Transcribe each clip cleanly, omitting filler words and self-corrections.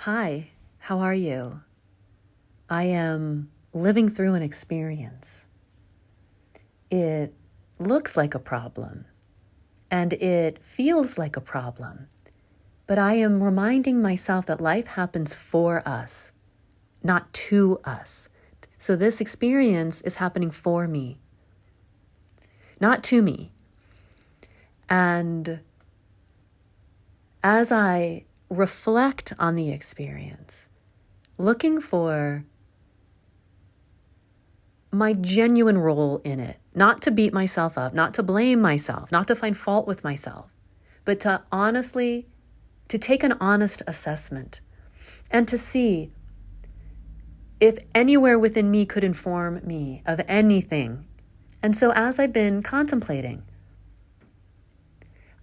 Hi, how are you? I am living through an experience. It looks like a problem and it feels like a problem, but I am reminding myself that life happens for us, not to us. So this experience is happening for me, not to me. And as I reflect on the experience, looking for my genuine role in it, not to beat myself up, not to blame myself, not to find fault with myself, but to honestly, to take an honest assessment and to see if anywhere within me could inform me of anything. And so as I've been contemplating,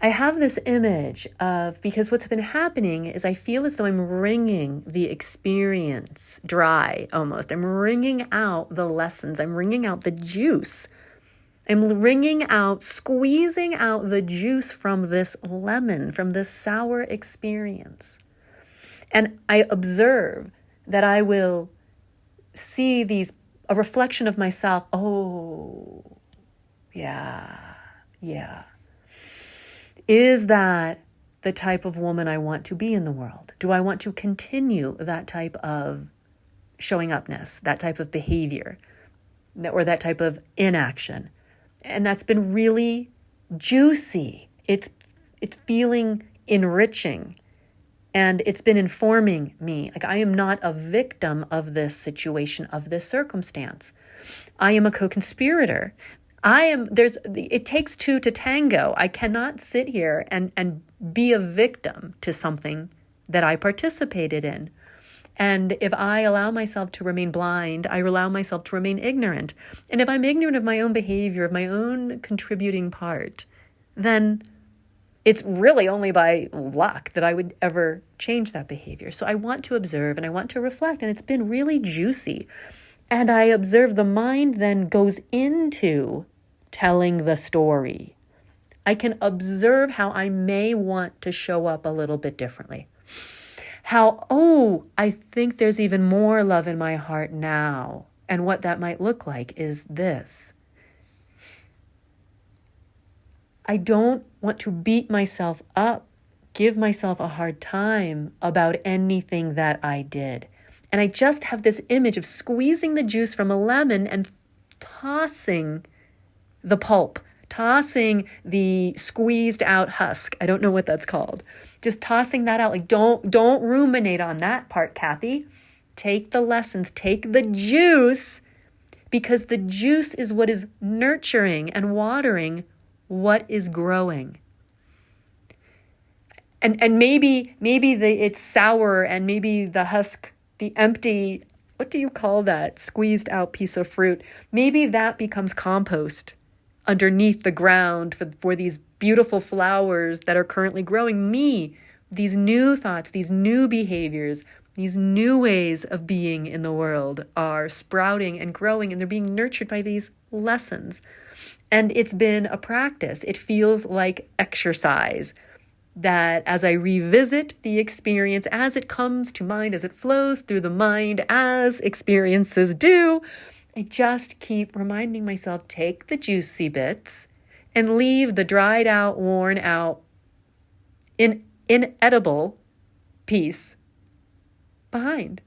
I have this image of, because what's been happening is I feel as though I'm wringing the experience dry almost. I'm wringing out the lessons. I'm wringing out the juice. I'm wringing out, squeezing out the juice from this lemon, from this sour experience. And I observe that I will see a reflection of myself. Oh, yeah. Is that the type of woman I want to be in the world? Do I want to continue that type of showing upness, that type of behavior, or that type of inaction? And that's been really juicy. It's feeling enriching, and it's been informing me. Like, I am not a victim of this situation, of this circumstance. I am a co-conspirator. It takes two to tango. I cannot sit here and be a victim to something that I participated in. And if I allow myself to remain blind, I allow myself to remain ignorant. And if I'm ignorant of my own behavior, of my own contributing part, then it's really only by luck that I would ever change that behavior. So I want to observe and I want to reflect, and it's been really juicy. And I observe the mind then goes into telling the story. I can observe how I may want to show up a little bit differently. I think there's even more love in my heart now. And what that might look like is this. I don't want to beat myself up, give myself a hard time about anything that I did. And I just have this image of squeezing the juice from a lemon and tossing the pulp, tossing the squeezed out husk. I don't know what that's called. Just tossing that out. Like, don't ruminate on that part, Kathy. Take the lessons, take the juice, because the juice is what is nurturing and watering what is growing. And maybe it's sour, and maybe the husk, the empty, what do you call that? Squeezed out piece of fruit. Maybe that becomes compost underneath the ground for these beautiful flowers that are currently growing. These new thoughts, these new behaviors, these new ways of being in the world are sprouting and growing, and they're being nurtured by these lessons. And it's been a practice. It feels like exercise, that as I revisit the experience, as it comes to mind, as it flows through the mind, as experiences do, I just keep reminding myself, take the juicy bits and leave the dried out, worn out, inedible piece behind.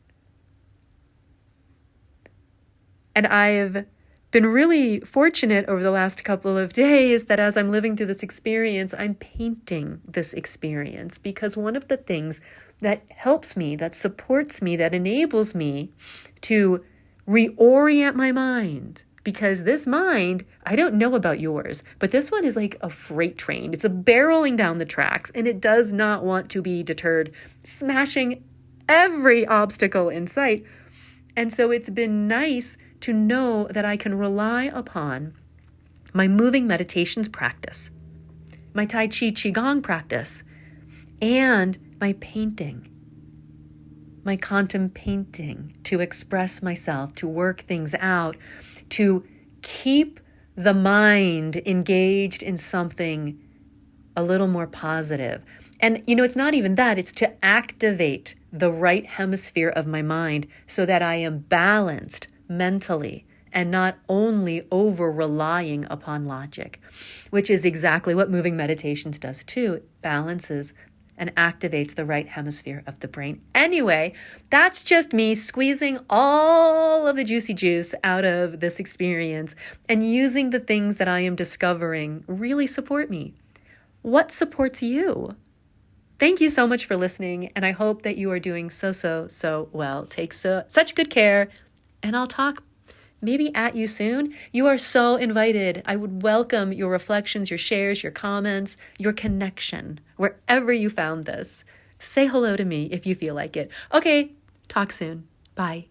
And I've been really fortunate over the last couple of days that as I'm living through this experience, I'm painting this experience, because one of the things that helps me, that supports me, that enables me to reorient my mind, because this mind, I don't know about yours, but this one is like a freight train. It's barreling down the tracks, and it does not want to be deterred, smashing every obstacle in sight. And so it's been nice to know that I can rely upon my moving meditations practice, my Tai Chi Qigong practice, and my painting, my contemplating, to express myself, to work things out, to keep the mind engaged in something a little more positive. And, it's not even that, it's to activate the right hemisphere of my mind so that I am balanced mentally and not only over relying upon logic, which is exactly what moving meditations does too. It balances and activates the right hemisphere of the brain. Anyway, that's just me squeezing all of the juicy juice out of this experience and using the things that I am discovering really support me. What supports you? Thank you so much for listening, and I hope that you are doing so well. Take such good care, and I'll talk maybe at you soon. You are so invited. I would welcome your reflections, your shares, your comments, your connection, wherever you found this. Say hello to me if you feel like it. Okay, talk soon. Bye.